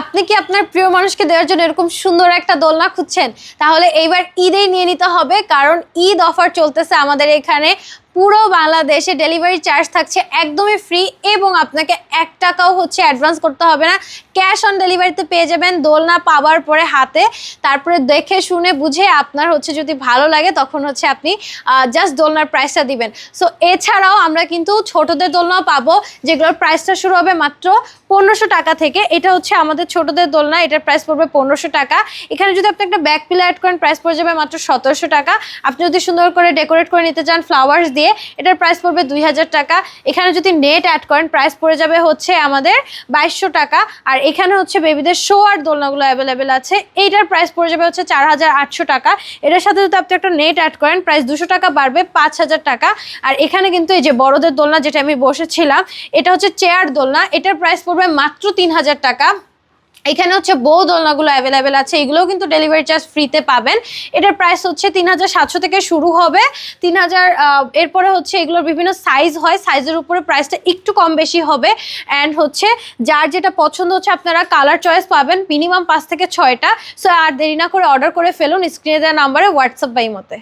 আপনি কি আপনার প্রিয় মানুষকে দেওয়ার জন্য এরকম সুন্দর একটা দোলনা খুঁজছেন? তাহলে এইবার ঈদেই নিয়ে নিতে হবে, কারণ ঈদ অফার চলতেছে আমাদের এখানে। পুরো বাংলাদেশে ডেলিভারি চার্জ থাকছে একদমই ফ্রি, এবং আপনাকে 1 টাকাও অ্যাডভান্স করতে হবে না। ক্যাশ অন ডেলিভারিতে পেয়ে যাবেন দোলনা পাওয়ার পরে হাতে। তারপরে দেখে শুনে বুঝে আপনার যদি ভালো লাগে তখন আপনি জাস্ট দোলনার প্রাইসটা দিবেন। সো এছাড়াও আমরা কিন্তু ছোটদের দোলনাও পাবো, যেগুলোর প্রাইসটা শুরু হবে মাত্র 1500 টাকা থেকে। এটা আমাদের ছোটদের দোলনা, এটার প্রাইস পড়বে 1500 টাকা। এখানে যদি আপনি একটা ব্যাক পিলো অ্যাড করেন প্রাইস পড়ে যাবে মাত্র 1700 টাকা। আপনি যদি সুন্দর করে ডেকোরেট করে নিতে চান ফ্লাওয়ার্স দিয়ে, এটার প্রাইস পড়বে 2000 টাকা। এখানে যদি নেট অ্যাড করেন প্রাইস পড়ে যাবে আমাদের 2200 টাকা। আর এখানে বেবিদের শো আর দোলনাগুলো অ্যাভেলেবেল আছে, এইটার প্রাইস পড়ে যাবে 4800 টাকা। এটার সাথে যদি আপনি একটা নেট অ্যাড করেন প্রাইস 200 টাকা বাড়বে 5000 টাকা। আর এখানে কিন্তু এই যে বড়দের দোলনা যেটা আমি বসেছিলাম, এটা চেয়ার দোলনা, এটার প্রাইস পড়বে মাত্র 3000 টাকা। এখানে বউ দোলনাগুলো অ্যাভেলেবেল আছে, এগুলোও কিন্তু ডেলিভারি চার্জ ফ্রিতে পাবেন। এটার প্রাইস 3700 থেকে শুরু হবে, 3000। এরপরে এগুলোর বিভিন্ন সাইজ হয়, সাইজের উপরে প্রাইসটা একটু কম বেশি হবে। অ্যান্ড যার যেটা পছন্দ আপনারা কালার চয়েস পাবেন মিনিমাম 5 থেকে 6টা। সো আর দেরি না করে অর্ডার করে ফেলুন স্ক্রিনে দেওয়া নাম্বারে, হোয়াটসঅ্যাপ বা ইমোতে।